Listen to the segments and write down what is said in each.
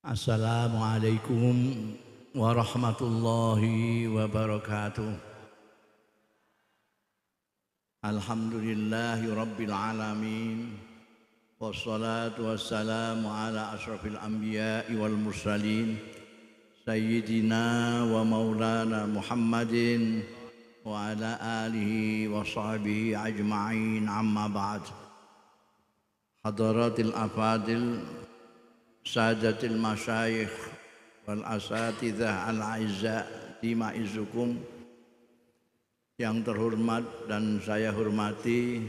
Assalamualaikum warahmatullahi wabarakatuh. Alhamdulillahi rabbil alamin. Wassalatu wassalamu ala ashrafil anbiya'i wal mursalin Sayyidina wa maulana Muhammadin wa ala alihi wa sahbihi ajma'in, amma ba'd. Hadaratil afadil, Sadatil masyayikh wal asatidzah al-aizza dimaizukum, yang terhormat dan saya hormati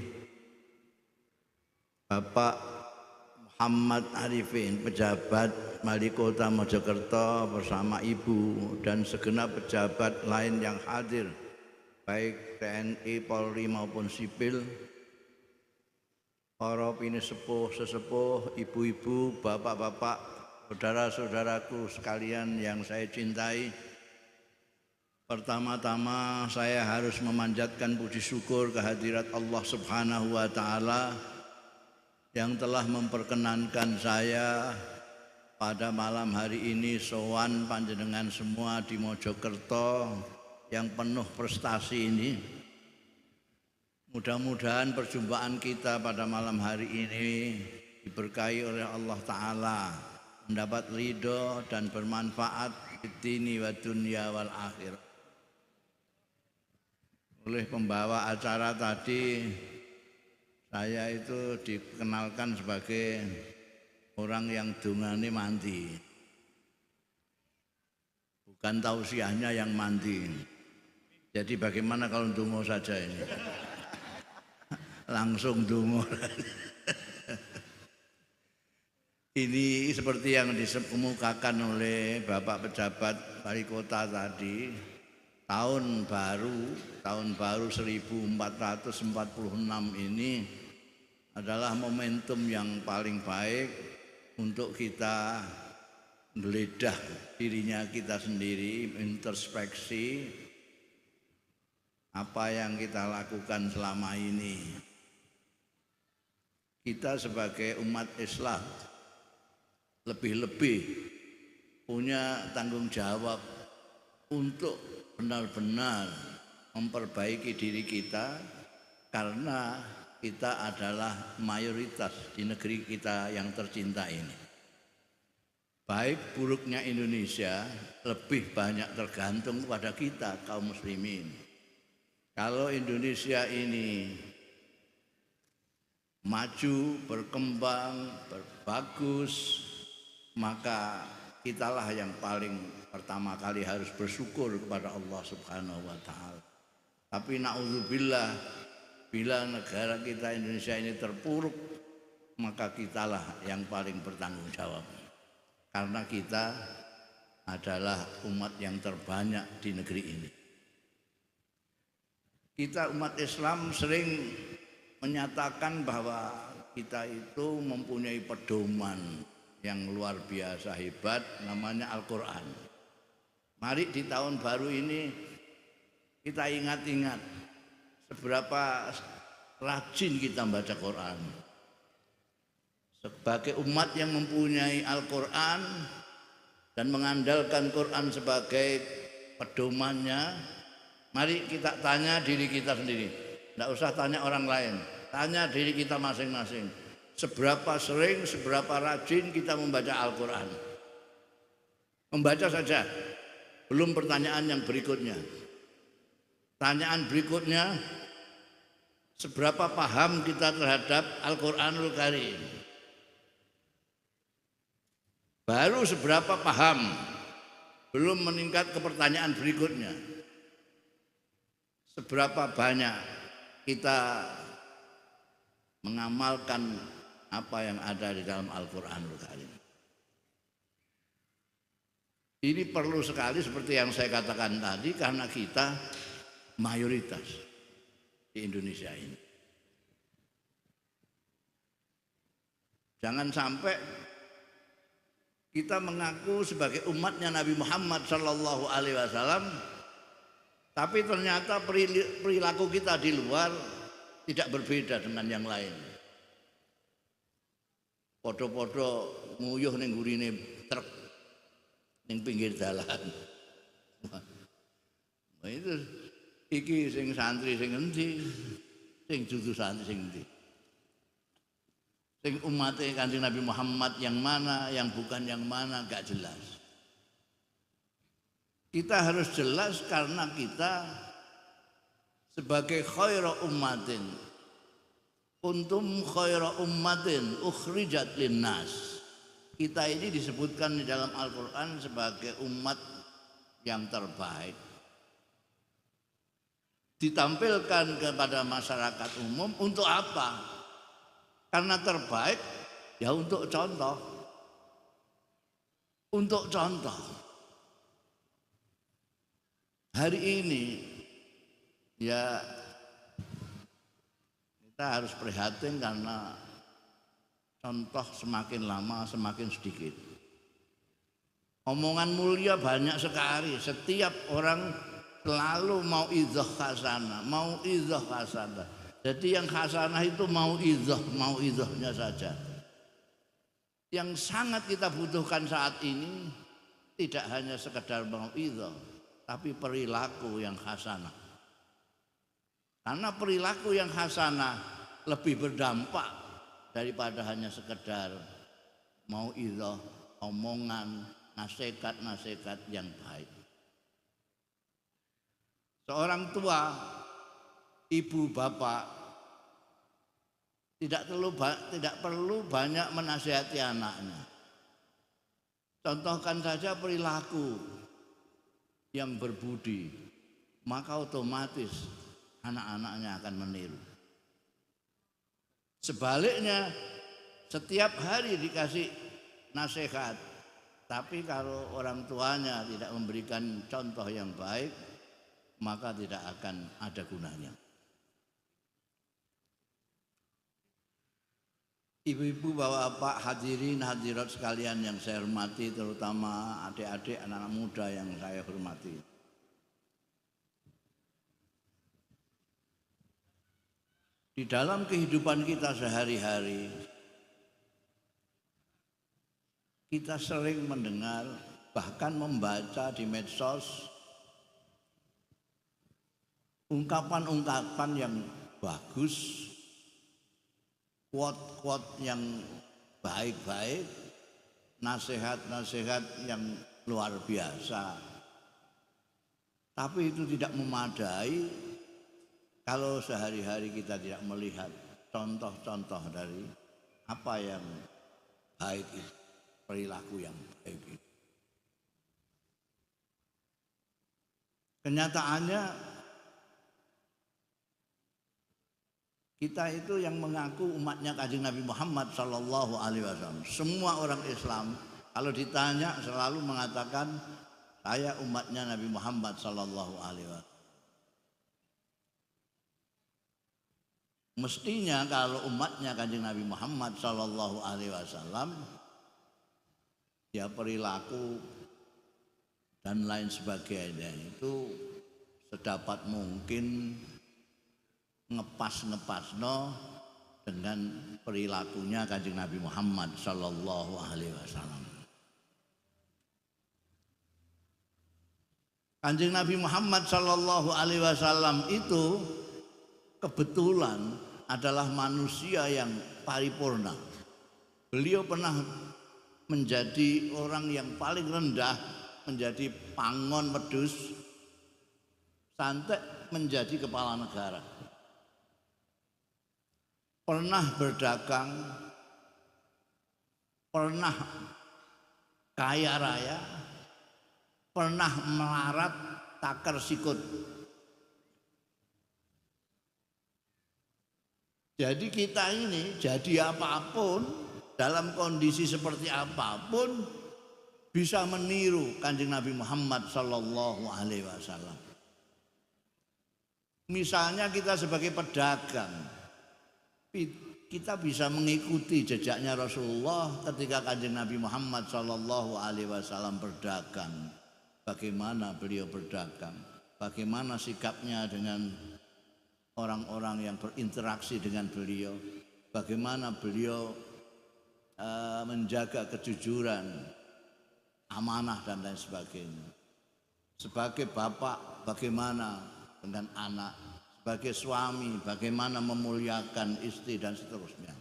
Bapak Muhammad Arifin, pejabat Wali Kota Mojokerto bersama Ibu dan segenap pejabat lain yang hadir, baik TNI, Polri maupun sipil, para pinisepuh, sesepuh, ibu-ibu, bapak-bapak, saudara-saudaraku sekalian yang saya cintai. Pertama-tama saya harus memanjatkan puji syukur kehadirat Allah Subhanahu wa Ta'ala yang telah memperkenankan saya pada malam hari ini sowan panjenengan semua di Mojokerto yang penuh prestasi ini. Mudah-mudahan perjumpaan kita pada malam hari ini diberkahi oleh Allah Ta'ala, mendapat ridho dan bermanfaat di dini wa dunya wal akhirah. Oleh pembawa acara tadi, saya itu dikenalkan sebagai orang yang dungane mandi, bukan tausiahnya yang mandi. Jadi bagaimana kalau dungo saja ini? Langsung dungo. Ini seperti yang dikemukakan oleh Bapak Pejabat Wali Kota tadi, tahun baru 1446 ini adalah momentum yang paling baik untuk kita menggeledah dirinya kita sendiri, introspeksi apa yang kita lakukan selama ini. Kita sebagai umat Islam lebih-lebih punya tanggung jawab untuk benar-benar memperbaiki diri kita, karena kita adalah mayoritas di negeri kita yang tercinta ini. Baik buruknya Indonesia lebih banyak tergantung pada kita kaum muslimin. Kalau Indonesia ini maju, berkembang, berbagus, maka kitalah yang paling pertama kali harus bersyukur kepada Allah Subhanahu wa Ta'ala. Tapi na'udzubillah, bila negara kita Indonesia ini terpuruk, maka kitalah yang paling bertanggung jawab, karena kita adalah umat yang terbanyak di negeri ini. Kita umat Islam sering menyatakan bahwa kita itu mempunyai pedoman yang luar biasa hebat, namanya Al-Quran. Mari di tahun baru ini kita ingat-ingat seberapa rajin kita membaca Quran. Sebagai umat yang mempunyai Al-Quran dan mengandalkan Quran sebagai pedomannya, mari kita tanya diri kita sendiri. Tidak usah tanya orang lain, tanya diri kita masing-masing. Seberapa sering, seberapa rajin kita membaca Al-Quran. Membaca saja, belum pertanyaan yang berikutnya. Pertanyaan berikutnya, seberapa paham kita terhadap Al-Quranul Karim. Baru seberapa paham, belum meningkat ke pertanyaan berikutnya. Seberapa banyak kita mengamalkan apa yang ada di dalam Al-Quranul Karim. Ini perlu sekali seperti yang saya katakan tadi, karena kita mayoritas di Indonesia ini. Jangan sampai kita mengaku sebagai umatnya Nabi Muhammad SAW, tapi ternyata perilaku kita di luar tidak berbeda dengan yang lain. Podo-podo nguyuh ning gurine truk, ning pinggir dalan. Wah itu iki sing santri sing endi? Sing dudu santri sing endi? Sing umatnya Kanjeng Nabi Muhammad yang mana, yang bukan yang mana, gak jelas. Kita harus jelas karena kita sebagai khairu ummatin, kuntum khairu ummatin ukhrijat linnas. Kita ini disebutkan di dalam Al-Quran sebagai umat yang terbaik, ditampilkan kepada masyarakat umum untuk apa? Karena terbaik ya untuk contoh. Untuk contoh. Hari ini ya kita harus prihatin karena contoh semakin lama semakin sedikit. Omongan mulia banyak sekali. Setiap orang selalu mau idzah hasanah, mau idzah hasanah. Jadi yang hasanah itu mau idzahnya saja. Yang sangat kita butuhkan saat ini tidak hanya sekedar mau idzah, tapi perilaku yang hasanah. Karena perilaku yang hasanah lebih berdampak daripada hanya sekedar mau idzah, omongan, nasihat-nasihat yang baik. Seorang tua, ibu bapak tidak perlu banyak menasihati anaknya. Contohkan saja perilaku yang berbudi, maka otomatis anak-anaknya akan meniru. Sebaliknya, setiap hari dikasih nasihat, tapi kalau orang tuanya tidak memberikan contoh yang baik, maka tidak akan ada gunanya. Ibu-ibu, bapak-bapak, hadirin hadirat sekalian yang saya hormati, terutama adik-adik anak-anak muda yang saya hormati. Di dalam kehidupan kita sehari-hari, kita sering mendengar, bahkan membaca di medsos, ungkapan-ungkapan yang bagus, quote-quote yang baik-baik, nasihat-nasihat yang luar biasa. Tapi itu tidak memadai kalau sehari-hari kita tidak melihat contoh-contoh dari apa yang baik itu, perilaku yang baik itu. Kenyataannya kita itu yang mengaku umatnya Kanjeng Nabi Muhammad sallallahu alaihi wasallam. Semua orang Islam kalau ditanya selalu mengatakan saya umatnya Nabi Muhammad sallallahu alaihi wasallam. Mestinya kalau umatnya Kanjeng Nabi Muhammad sallallahu alaihi wasallam ya perilaku dan lain sebagainya itu sedapat mungkin ngepas-ngepasno dengan perilakunya Kanjeng Nabi Muhammad sallallahu alaihi wasallam. Kanjeng Nabi Muhammad sallallahu alaihi wasallam itu kebetulan adalah manusia yang paripurna. Beliau pernah menjadi orang yang paling rendah, menjadi pangon wedhus, sampai menjadi kepala negara. Pernah berdagang, pernah kaya raya, pernah melarat takar sikut. Jadi kita ini jadi apapun, dalam kondisi seperti apapun bisa meniru Kanjeng Nabi Muhammad sallallahu alaihi wasallam. Misalnya kita sebagai pedagang, kita bisa mengikuti jejaknya Rasulullah ketika Kanjeng Nabi Muhammad sallallahu alaihi wasallam berdagang. Bagaimana beliau berdagang? Bagaimana sikapnya dengan orang-orang yang berinteraksi dengan beliau? Bagaimana beliau menjaga kejujuran, amanah dan lain sebagainya. Sebagai bapak bagaimana dengan anak, sebagai suami bagaimana memuliakan istri dan seterusnya.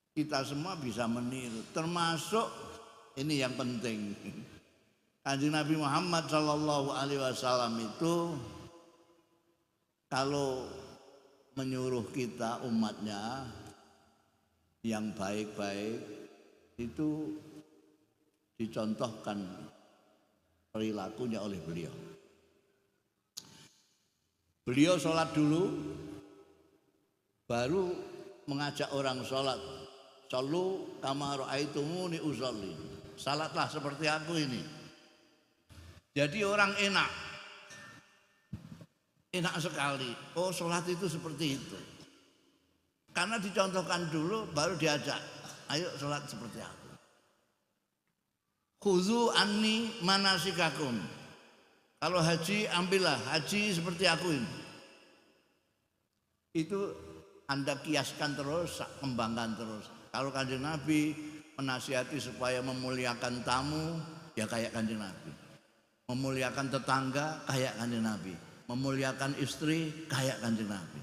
Kita semua bisa meniru, termasuk ini yang penting. Kanjeng Nabi Muhammad SAW itu kalau menyuruh kita umatnya yang baik-baik itu dicontohkan perilakunya oleh beliau. Beliau sholat dulu, baru mengajak orang sholat. Shallu kama ra'aitumuni usolli. Salatlah seperti aku ini. Jadi orang enak sekali. Oh, sholat itu seperti itu. Karena dicontohkan dulu, baru diajak. Ayo sholat seperti aku. Khudzu anni manasikakum. Kalau haji, ambillah haji seperti aku ini. Itu Anda kiaskan terus, kembangkan terus. Kalau Kanjeng Nabi menasihati supaya memuliakan tamu, ya kayak Kanjeng Nabi. Memuliakan tetangga, kayak Kanjeng Nabi. Memuliakan istri, kayak Kanjeng Nabi.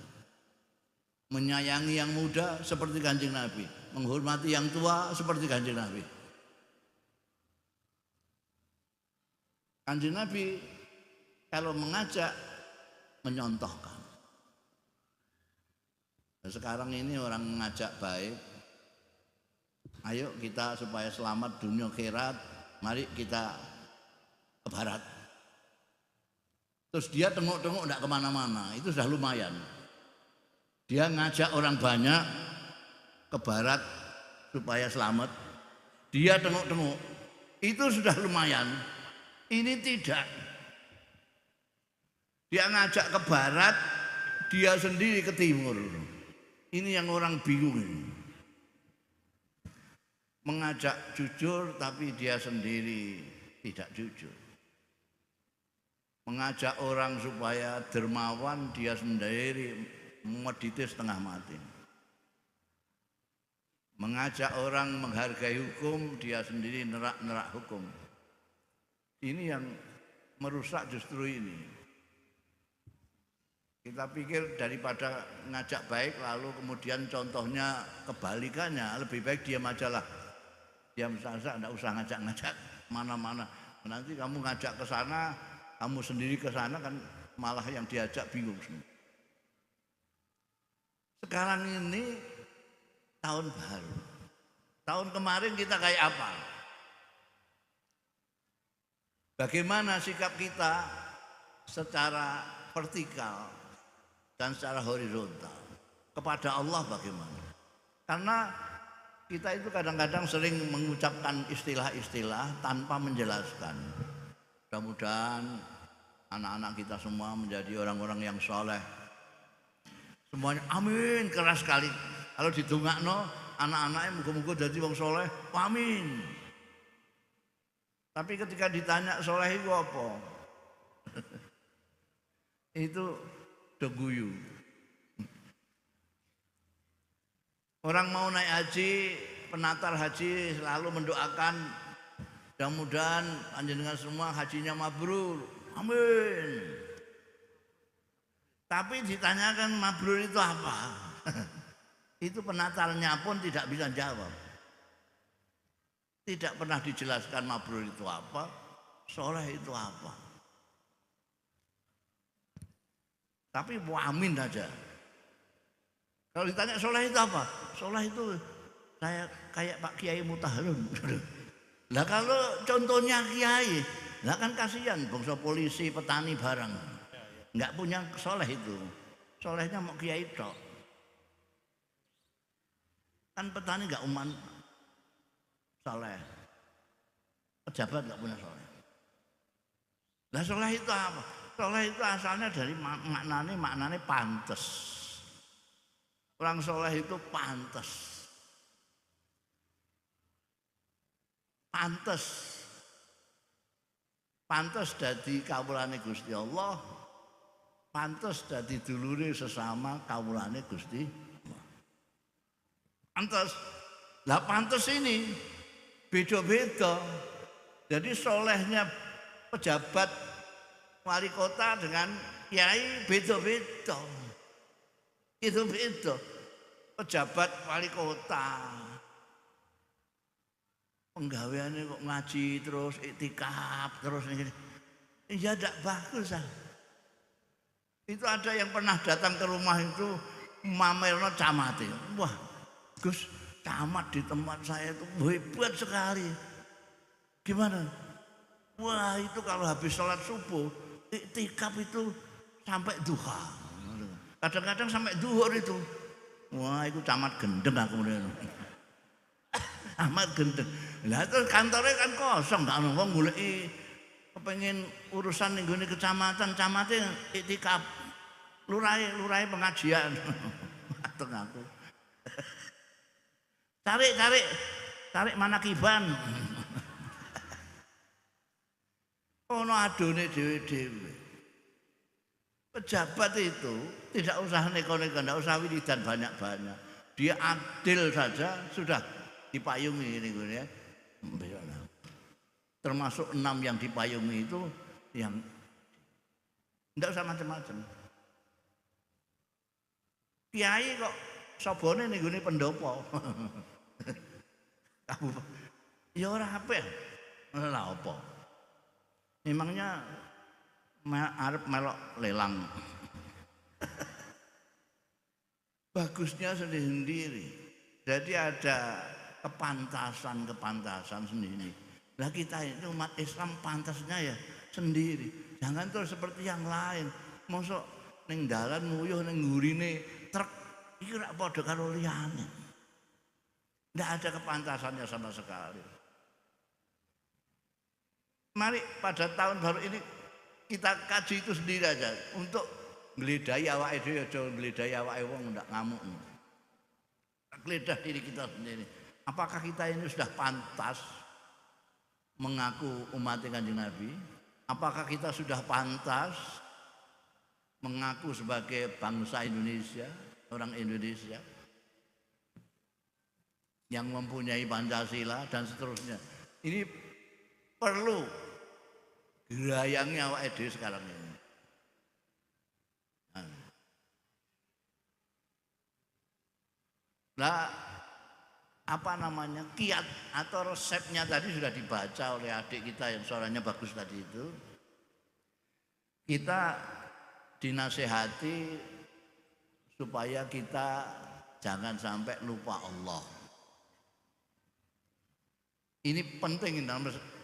Menyayangi yang muda, seperti Kanjeng Nabi. Menghormati yang tua, seperti Kanjeng Nabi. Kanjeng Nabi kalau mengajak, menyontohkan. Nah, sekarang ini orang mengajak baik. Ayo kita supaya selamat dunia akhirat, mari kita ke barat. Terus dia tengok-tengok tidak kemana-mana, itu sudah lumayan. Dia ngajak orang banyak ke barat supaya selamat. Dia tengok-tengok, itu sudah lumayan. Ini tidak. Dia ngajak ke barat, dia sendiri ke timur. Ini yang orang bingung ini. Mengajak jujur tapi dia sendiri tidak jujur. Mengajak orang supaya dermawan, dia sendiri medite setengah mati. Mengajak orang menghargai hukum, dia sendiri nerak-nerak hukum. Ini yang merusak justru ini. Kita pikir daripada ngajak baik lalu kemudian contohnya kebalikannya, lebih baik diam aja lah. Diam saja, tidak usah ngajak-ngajak mana-mana. Nanti kamu ngajak ke sana, kamu sendiri ke sana kan malah yang diajak bingung semua. Sekarang ini tahun baru. Tahun kemarin kita kayak apa? Bagaimana sikap kita secara vertikal dan secara horizontal kepada Allah bagaimana? Karena kita itu kadang-kadang sering mengucapkan istilah-istilah tanpa menjelaskan. Mudah-mudahan anak-anak kita semua menjadi orang-orang yang soleh. Semuanya amin, keras sekali. Kalau didongakno anak-anaknya muga-muga jadi wong soleh, amin. Tapi ketika ditanya soleh itu apa? Itu deguyu. Orang mau naik haji, penatar haji selalu mendoakan mudah-mudahan panjenengan semua hajinya mabrur. Amin. Tapi ditanyakan mabrur itu apa? Itu penatarnya pun tidak bisa jawab. Tidak pernah dijelaskan mabrur itu apa, soleh itu apa. Tapi mau amin aja. Kalau ditanya soleh itu apa? Soleh itu saya kayak Pak Kiai Mutaharun. Lah kalau contohnya Kiai, lah kan kasihan bangsa polisi, petani barang. Enggak punya soleh itu. Solehnya mau Kiai tok. Kan petani enggak uman soleh. Pejabat enggak punya soleh. Lah soleh itu apa? Soleh itu asalnya dari maknanya pantes. Orang soleh itu pantas. Pantas dadi kawulane Gusti Allah, pantas dadi dulure sesama kawulane Gusti Allah. Pantas. Lah pantas ini beda-beda. Jadi solehnya pejabat wali kota dengan kiai beda-beda. Itu beda. Pejabat wali kota penggaweannya kok ngaji terus iktikaf terus ini. Ya tidak bagus ah. Itu ada yang pernah datang ke rumah itu mamerno camate. Wah, Gus, camat di tempat saya itu hebat sekali. Gimana? Wah, itu kalau habis sholat subuh iktikaf itu sampai duha. Kadang-kadang sampai duhur itu. Wah, itu camat gendeng aku mulai. Amat gendeng. Lah terus kantornya kan kosong, gak ono wong goleki kepengin urusan ning gone kecamatan, camate iktikaf. Lurai pengajian. Mateng aku. Tarik manakiban. Ono adone dhewe-dhewe. Pejabat itu tidak usah neko-neko, tidak usah wiridan banyak-banyak. Dia adil saja sudah dipayungi ini ya. Termasuk 6 yang dipayungi itu yang tidak usah macam-macam. Kiai kok sobone ning gone pendopo. Ya ora apik. Ora apa. Memangnya arep melok lelang. Bagusnya sendiri. Jadi ada kepantasan sendiri. Nah kita ini umat Islam pantasnya ya sendiri. Jangan terus seperti yang lain. Mosok ning dalan nguyuh ning ngurine truk iki ora padha karo liyane. Ndak ada kepantasannya sama sekali. Mari pada tahun baru ini kita kaji itu sendiri aja untuk nggledhahi awake dhewe aja nggledhahi awake wong ndak ngamuk. Geledah diri kita sendiri. Apakah kita ini sudah pantas mengaku umat Kanjeng Nabi? Apakah kita sudah pantas mengaku sebagai bangsa Indonesia, orang Indonesia yang mempunyai Pancasila dan seterusnya? Ini perlu gerayangi awake dhewe sekarang ini. Nah, apa namanya kiat atau resepnya tadi sudah dibaca oleh adik kita yang suaranya bagus tadi itu. Kita dinasehati supaya kita jangan sampai lupa Allah. Ini penting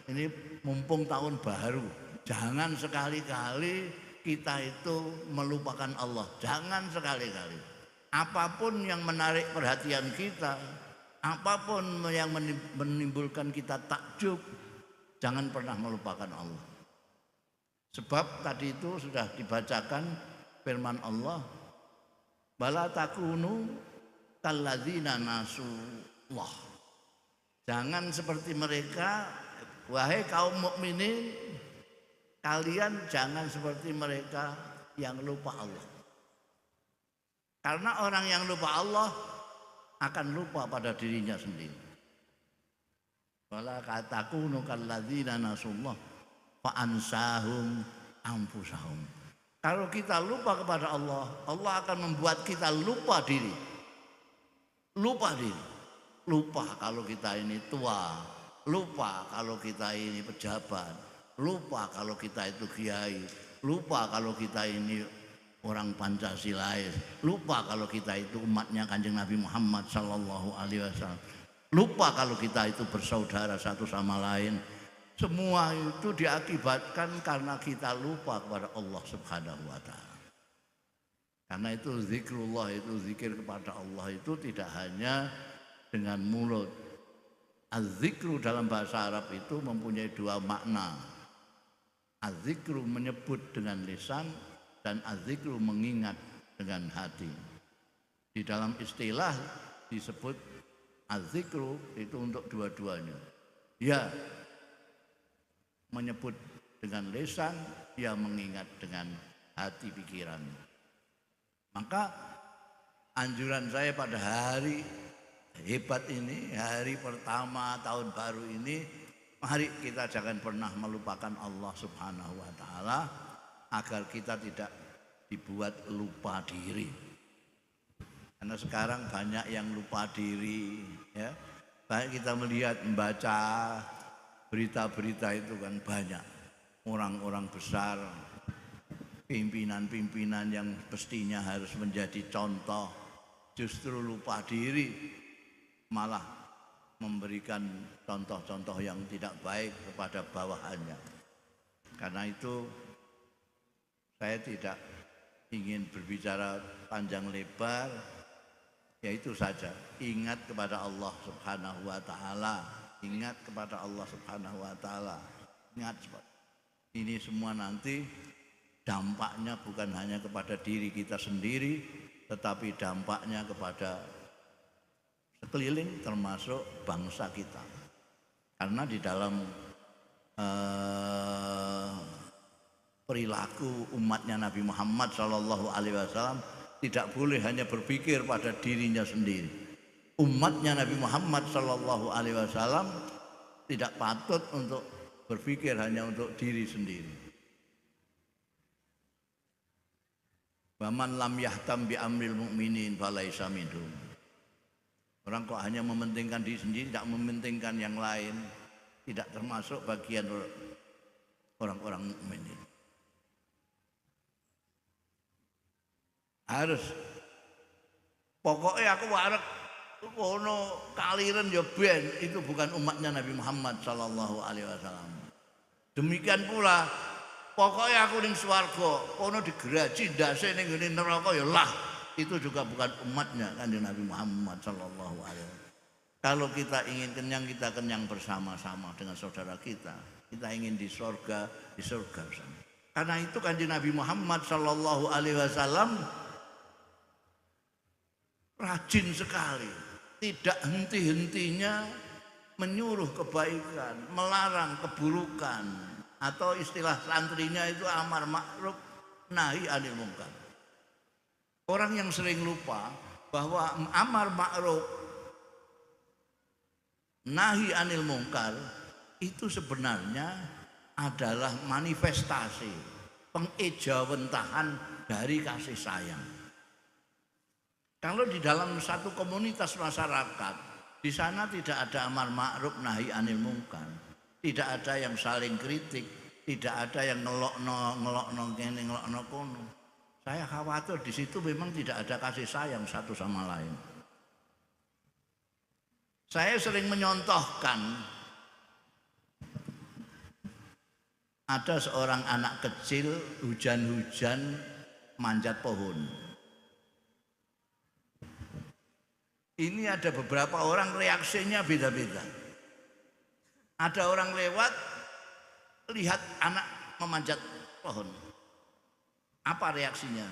ini mumpung tahun baru. Jangan sekali-kali kita itu melupakan Allah. Jangan sekali-kali. Apapun yang menarik perhatian kita, apapun yang menimbulkan kita takjub, jangan pernah melupakan Allah. Sebab tadi itu sudah dibacakan firman Allah, bala takunu kalladzina nasullah. Jangan seperti mereka, wahai kaum mukminin, kalian jangan seperti mereka yang lupa Allah. Karena orang yang lupa Allah akan lupa pada dirinya sendiri. Wala katakunu kalladzina nasullah fa ansahum anfusahum. Kalau kita lupa kepada Allah, Allah akan membuat kita lupa diri. Lupa diri. Lupa kalau kita ini tua, lupa kalau kita ini pejabat, lupa kalau kita itu kiai, lupa kalau kita ini orang Pancasilais, lupa kalau kita itu umatnya Kanjeng Nabi Muhammad sallallahu alaihi wasallam, lupa kalau kita itu bersaudara satu sama lain. Semua itu diakibatkan karena kita lupa kepada Allah Subhanahu wa taala. Karena itu zikrullah, itu zikir kepada Allah itu tidak hanya dengan mulut. Az-zikru dalam bahasa Arab itu mempunyai dua makna. Az-zikru menyebut dengan lisan dan az-zikru mengingat dengan hati. Di dalam istilah disebut az-zikru itu untuk dua-duanya. Ya menyebut dengan lisan, ya mengingat dengan hati pikiran. Maka anjuran saya pada hari hebat ini, hari pertama tahun baru ini, Mari kita jangan pernah melupakan Allah Subhanahu wa taala agar kita tidak dibuat lupa diri. Karena sekarang banyak yang lupa diri, ya. Baik kita melihat membaca berita-berita itu kan banyak orang-orang besar, pimpinan-pimpinan yang mestinya harus menjadi contoh justru lupa diri, malah memberikan contoh-contoh yang tidak baik kepada bawahannya. Karena itu saya tidak ingin berbicara panjang lebar, yaitu saja ingat kepada Allah Subhanahu wa taala, ingat kepada Allah Subhanahu wa taala. Ingat, ini semua nanti dampaknya bukan hanya kepada diri kita sendiri, tetapi dampaknya kepada sekeliling termasuk bangsa kita. Karena di dalam perilaku umatnya Nabi Muhammad SAW tidak boleh hanya berpikir pada dirinya sendiri. Umatnya Nabi Muhammad SAW tidak patut untuk berpikir hanya untuk diri sendiri. Waman lam yahtam bi amril mu'minin falaisa minhum. Orang kok hanya mementingkan diri sendiri, tidak mementingkan yang lain, tidak termasuk bagian orang-orang mukmin. Harus pokoknya aku warek kono kaliren ya ben, itu bukan umatnya Nabi Muhammad sallallahu alaihi wasallam. Demikian pula pokoknya aku ning swarga kono digeraji ndase ning ngene neraka ya lah, itu juga bukan umatnya Kanjeng Nabi Muhammad sallallahu alaihi wasallam. Kalau kita ingin kenyang, kita kenyang bersama-sama dengan saudara kita. Kita ingin di surga bersama. Karena itu Kanjeng Nabi Muhammad sallallahu alaihi wasallam rajin sekali, tidak henti-hentinya menyuruh kebaikan, melarang keburukan, atau istilah santrinya itu amar ma'ruf nahi anil munkar. Orang yang sering lupa bahwa amar ma'ruf nahi anil munkar itu sebenarnya adalah manifestasi pengejawentahan dari kasih sayang. Kalau di dalam satu komunitas masyarakat, di sana tidak ada amar ma'ruf nahi anil munkar, tidak ada yang saling kritik, tidak ada yang ngelokno kene ngelokno kono. Saya khawatir di situ memang tidak ada kasih sayang satu sama lain. Saya sering menyontohkan ada seorang anak kecil hujan-hujan manjat pohon. Ini ada beberapa orang reaksinya beda-beda. Ada orang lewat lihat anak memanjat pohon. Apa reaksinya?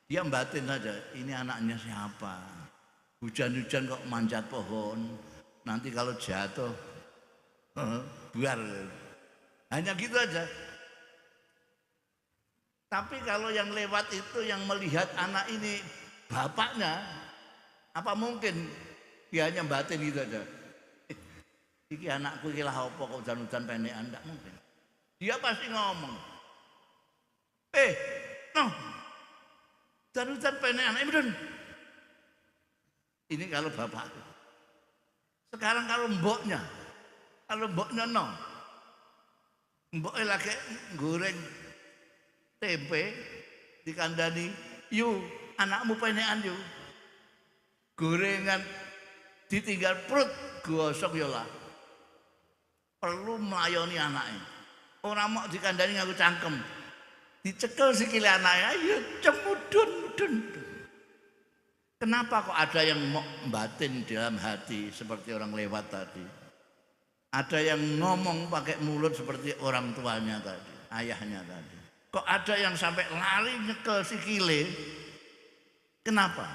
Dia batin saja, ini anaknya siapa? Hujan-hujan kok manjat pohon, nanti kalau jatuh buar. Hanya gitu aja. Tapi kalau yang lewat itu yang melihat anak ini bapaknya, apa mungkin dia hanya batin gitu aja? Iki anakku iki lah apa kok hujan-hujan penekan, enggak mungkin. Dia pasti ngomong, no, hujan-hujan penekan, bener. Ini kalau bapak. Sekarang kalau mboknya no, mboknya lagi goreng tempe dikandani, yu anakmu penekan yu. Gorengan ditinggal perut gosok ya lah. Perlu melayani anaknya. Orang mau dikandani ngaku cangkem, dicekel sikile anaknya, ya cemudun. Kenapa kok ada yang mau batin dalam hati seperti orang lewat tadi? Ada yang ngomong pakai mulut seperti orang tuanya tadi, ayahnya tadi. Kok ada yang sampai lari nyekel sikile? Kenapa?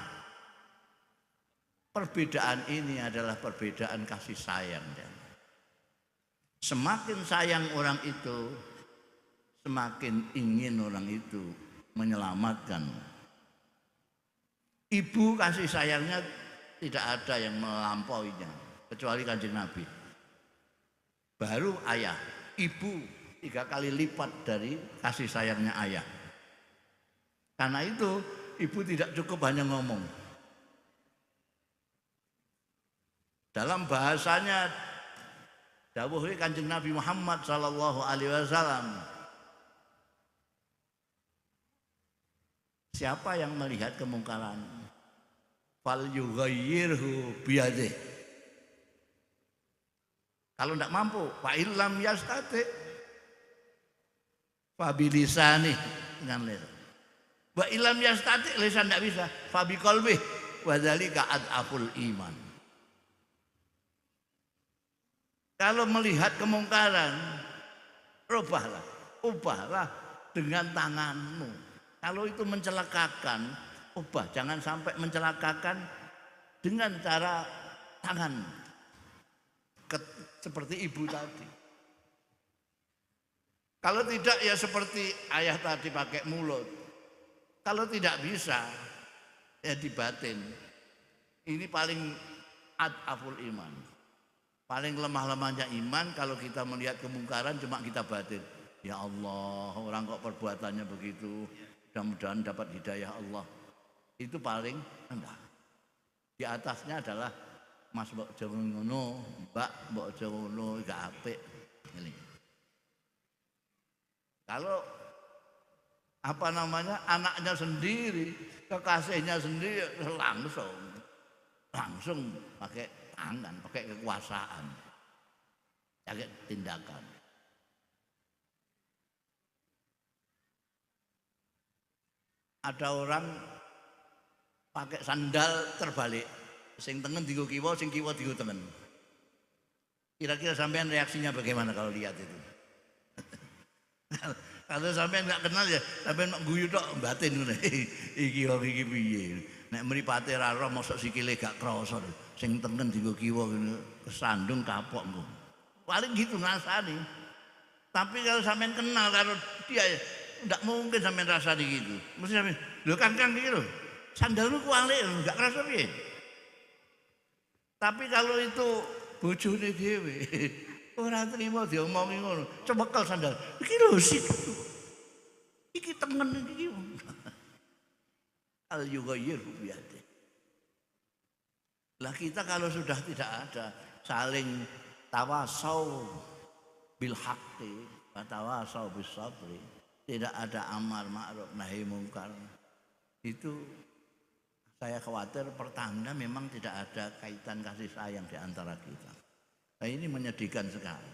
Perbedaan ini adalah perbedaan kasih sayang. Semakin sayang orang itu, semakin ingin orang itu menyelamatkan. Ibu kasih sayangnya tidak ada yang melampauinya, kecuali Kanjeng Nabi. baru ayah. Ibu 3 kali lipat dari kasih sayangnya ayah. Karena itu ibu tidak cukup hanya ngomong. Dalam bahasanya dawuh Kanjeng Nabi Muhammad sallallahu alaihi wasallam, siapa yang melihat kemungkaran fal yughayyirhu biyadihi. Kalau tidak mampu, fa illam yastati fa bilisani, dengan lisan. Wa illam yastati, lisan tidak bisa, fa biqalbi wa dzalika adaful iman. Kalau melihat kemungkaran, ubahlah dengan tanganmu. Kalau itu mencelakakan, ubah, jangan sampai mencelakakan dengan cara tangan. Seperti ibu tadi. Kalau tidak ya seperti ayah tadi pakai mulut. Kalau tidak bisa ya di batin. Ini paling adaful iman. Paling lemah-lemahnya iman kalau kita melihat kemungkaran cuma kita batin. Ya Allah, orang kok perbuatannya begitu. Mudah-mudahan dapat hidayah Allah. Itu paling rendah. Di atasnya adalah Mas mbok aja ngono, Mbak mbok aja ngono, gak apik. Kalau anaknya sendiri, kekasihnya sendiri langsung pakai tangan, pakai kekuasaan, pakai tindakan. Ada orang pakai sandal terbalik, sing tengen digo kiwa, sing kiwa digo tengen. Kira-kira sampean reaksinya bagaimana kalau lihat itu? Kalau sampean nggak kenal ya, sampean guyu tok batin ngene. Iki wong iki piye? Nek mripate ra roh mosok sikile gak krasa. Sing tengen digo kiwa ngene kesandung kapok engko. Paling gitu ngrasani. Tapi kalau sampean kenal karo dia ya enggak mungkin sampean rasani gitu. Mesti sampean, lho Kang iki lho. Sandalmu kualik enggak kerasa piye? Tapi kalau itu bojone dhewe ora trimo diomongi ngono, cemekel sandal. Iki lho sik. Iki temen iki. Al yughayyir biyadi. Lah kita kalau sudah tidak ada saling tawasau bil haqqi wa tawasau bis sabri, tidak ada amar ma'ruf nahi mungkar, itu saya khawatir pertanda memang tidak ada kaitan kasih sayang di antara kita. Nah, ini menyedihkan sekali.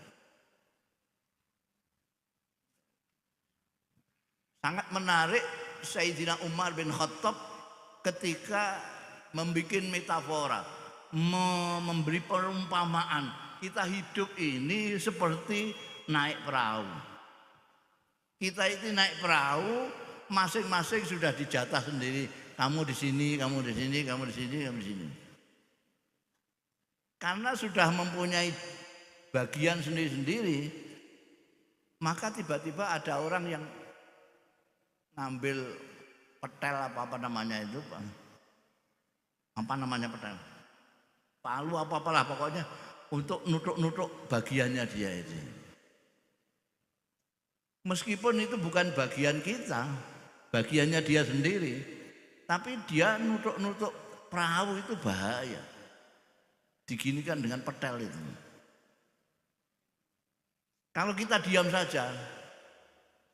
Sangat menarik Sayyidina Umar bin Khattab ketika membuat metafora, memberi perumpamaan. Kita hidup ini seperti naik perahu. Kita itu naik perahu, masing-masing sudah dijatah sendiri. Kamu di sini, kamu di sini, kamu di sini, kamu di sini. Karena sudah mempunyai bagian sendiri-sendiri, maka tiba-tiba ada orang yang ngambil petel apa namanya itu, apa namanya petel, palu apa-apalah pokoknya untuk nutuk-nutuk bagiannya dia itu. Meskipun itu bukan bagian kita, bagiannya dia sendiri, tapi dia nutuk-nutuk perahu itu bahaya. Diginikan dengan petel itu. Kalau kita diam saja,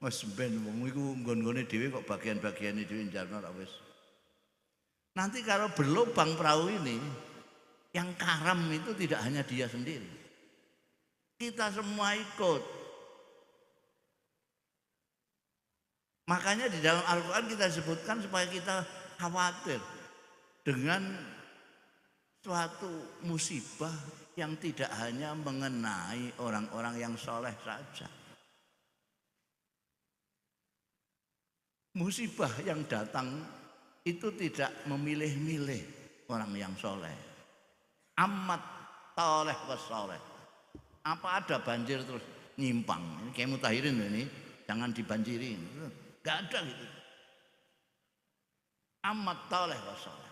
wes ben wong iku nggon-nggone dhewe kok bagian-bagiane dhewe njarno ra wis. Nanti kalau berlubang perahu ini, yang karam itu tidak hanya dia sendiri. Kita semua ikut. Makanya di dalam Al-Quran kita sebutkan supaya kita khawatir dengan suatu musibah yang tidak hanya mengenai orang-orang yang soleh saja. Musibah yang datang itu tidak memilih-milih orang yang soleh. Amat toleh wasoleh. Apa ada banjir terus nyimpang? Ini kayak Mutahirin ini, jangan dibanjirin. Gak ada gitu. Amat toleh wasoleh.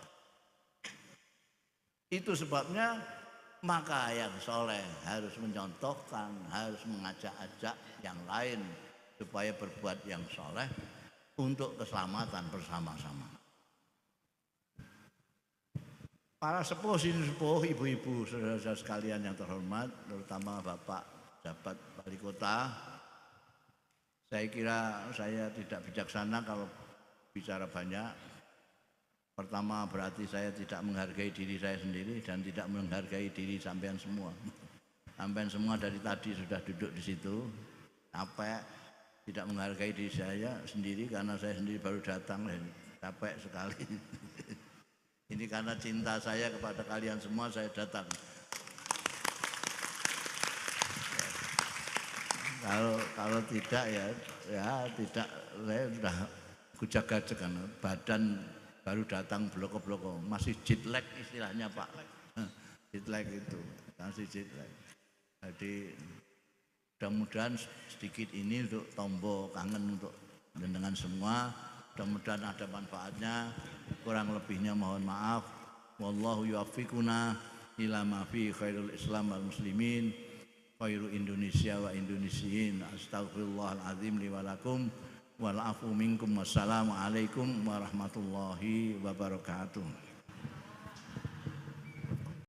Itu sebabnya maka yang soleh harus mencontohkan, harus mengajak-ajak yang lain supaya berbuat yang soleh untuk keselamatan bersama-sama. Para sepuh, sini sepuh, ibu-ibu, saudara-saudara sekalian yang terhormat, terutama Bapak Jabat Wali Kota, saya kira saya tidak bijaksana kalau bicara banyak. Pertama berarti saya tidak menghargai diri saya sendiri dan tidak menghargai diri sampean semua. Sampean semua dari tadi sudah duduk di situ, capek, tidak menghargai diri saya sendiri karena saya sendiri baru datang, capek sekali. Ini karena cinta saya kepada kalian semua saya datang. Kalau tidak ya tidak, saya sudah kujaga-jaga kan badan baru datang bloko-bloko, masih jet lag istilahnya Pak. Jet lag itu masih jet lag. Jadi mudah-mudahan sedikit ini untuk tombo kangen untuk dengan semua, mudah-mudahan ada manfaatnya, kurang lebihnya mohon maaf. Wallahu yuwaffiquna ila ma fi khairul Islam wal muslimin, khairu Indonesia wa Indonesiin. Astagfirullahal azim li wa lakum wal afu minkum. Wassalamualaikum warahmatullahi wabarakatuh.